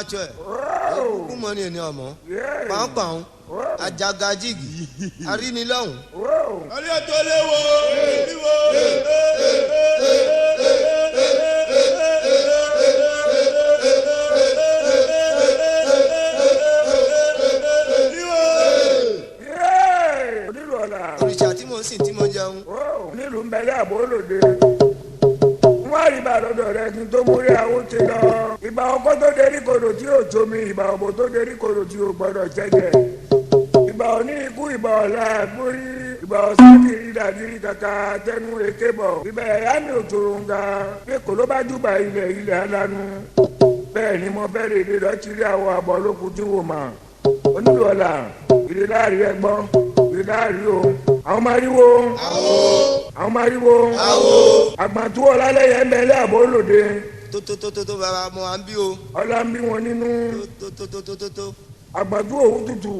atsọ ẹ kúkú mọ ni ènìyàn mọ pàápàá ajagajigi arínilọ́hùn. ọlẹ́ tó léwo léwo. òrìṣà tí mo ń sìn tí mo jẹun. nílùú ń bẹ láàbò lòdì wọ́n rí ibà lọ́dọ̀ rẹ kí n tó múrí àwọn ti lọ. ìbà ọkọ tó dérí kodò tí yóò tómi ìbà ọ̀bọ tó dérí kodò tí yóò gbọ́dọ̀ jẹ́jẹ́. ìbà òní ikú ìbà ọ̀la àgbórí ìbà ọ̀sán kiri dàgírí kàkà tẹnu èké bọ̀. ìbà ẹ̀yà mi ò tòrò ń ga pé kò ló bá júbà ilẹ̀ alánú. bẹ́ẹ̀ ni mo bẹ̀rẹ̀ èdè lọ́tìrí àwọn àbọ̀ lókun tí wò mà. onílù ọ̀la ìdè láàrin ẹgbọ́n ìdè láàrin o àwọn mariwo àwọn mariwo àgbàtúwọ̀ lálẹ́ yẹn bẹ̀rẹ̀ àbọ̀ lòdì. tó bàbá mo à ń bí o. ọlá ń bí wọn nínú. tó. àgbàtúwọ̀ òwú tutù.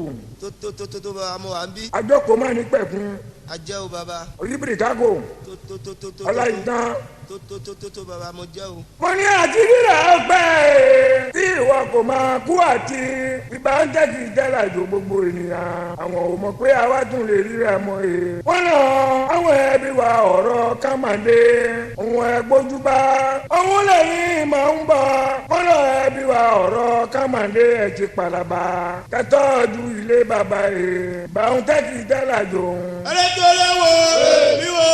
tó bàbá mo à ń bí. àjọkò má ní pẹ̀kun. ajẹ́ o bàbá. olíbìrì kágò. tó. ọlá ìtàn. tó bàbá mo jẹ́ o. mo ní àtìrírà ọgbẹ́ tí ìwọ kò máa kú àti ìbá ń tẹ́kì jẹ́làjò gbogbo ènìyàn àwọn ò mọ̀ pé àwa tún lè ríra mọ́ e. wọ́n lọ àwọn ẹbí wa ọ̀rọ̀ kámàdé òun ẹgbójúbá òun lẹ́yìn máa ń bọ̀. wọ́n lọ ẹbí wa ọ̀rọ̀ kámàdé ẹ̀ ti pàlàbà kẹtọ́jú ilé bàbá ẹ̀ bá ń tẹ́kì jẹ́làjò. ọlẹ́ tó léwo léwo.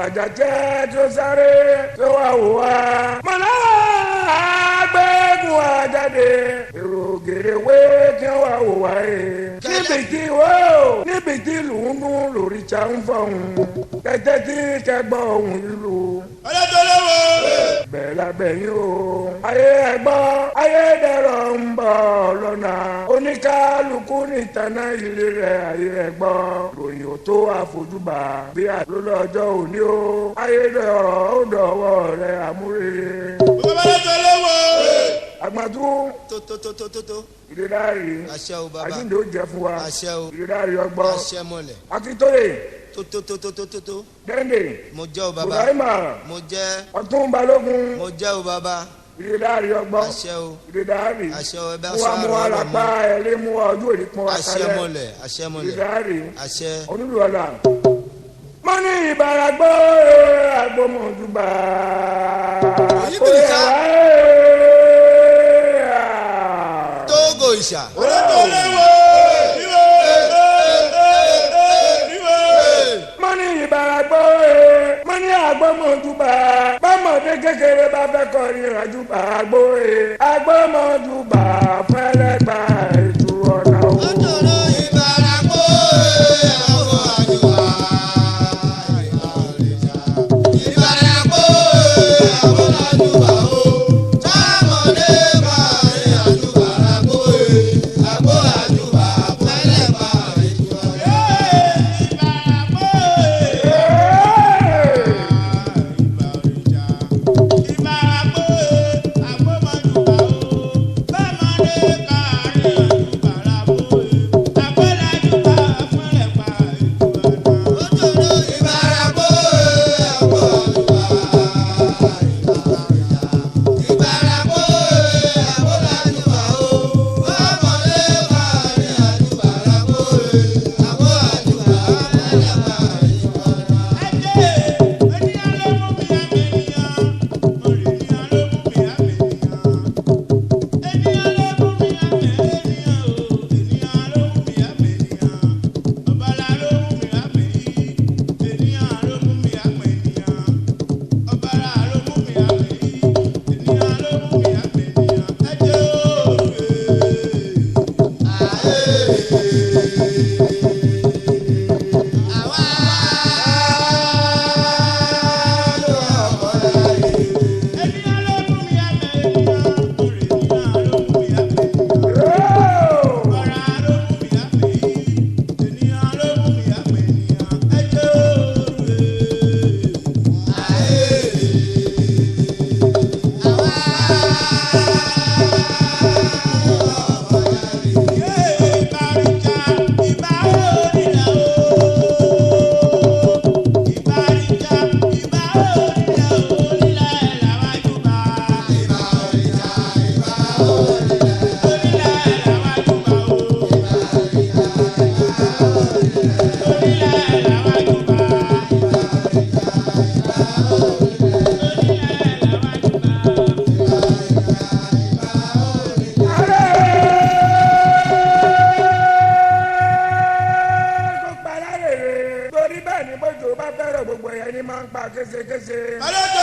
àjàjẹ́ tó sáré tó wà wò wá. mọ̀nà gbẹ́gun àjáde èrò gèrèwé kí wọ́n wà wò wá yé. níbi tí lùúnú lòrìṣà ń fọ̀hún tẹ́tẹ́ tí kẹgbọ́ ohun ìlú. ọlẹ́ tó léwo. bẹ́ẹ̀ lábẹ́yìn o. ayé ẹgbọ́ ayé dẹ̀rọ̀ ń bọ̀ lọ́nà oníkálukú nìtaná ilé rẹ̀ ayé ẹgbọ́ ròyìn ò tó àfojúbà bí àlólọ́jọ́ òní o. ayédèrò ó dọ̀wọ́ rẹ̀ àmúrere. bàbá tó léwo. àgbàdo. tó. ìdíláàrí. àṣẹ o bàbá. àjíǹde ó jẹ fún wa. àṣẹ o. ìdíláàrí ọgbọ́n. àṣẹ mọ̀lẹ̀. akíntóye. tó. dẹ́ndé. mo jẹ́ o bàbá. ibrahima. mo jẹ́. ọ̀tún balógun. mo jẹ́ o bàbá. ìdíláàrí ọgbọ́n. àṣẹ o. ìdíláàrí. àṣẹ o ẹbí aṣọ àrò mú wa lápá ẹlẹ́ mú wa ojú òní pọ́n wa àṣẹ kálẹ̀. mọ̀lẹ̀ àṣẹ mọ̀lẹ̀. ìdíláàrí. àṣẹ. onílùwọ̀lá. mo ní ìbáragbọ́ agbọ́mọ̀dúbà. òyìnbìrìkà. tógò ìṣà. ọlẹ́ tó léwo. mo ní ìbáragbọ́ mo ní agbọ́mọ̀dúbà. bọ́mọdé kékeré bá fẹ́ kọrin ìrànjúbà agbọ́mọdúbà fẹ́lẹ́ gba ètò ọ̀nà o. ọjọ́rò ìbáragbó àwọn àjùwà. ìbáragbó àwọn àjùwà o. táàmọ̀dé bá rìn àjùwà àgbó àgbó àjùwà fẹ́lẹ́ bá ètò ọ̀nà. ìbáragbó àgbọ̀mọdùbà o. bàmọ́dé ń pa késekése. alẹ́ tó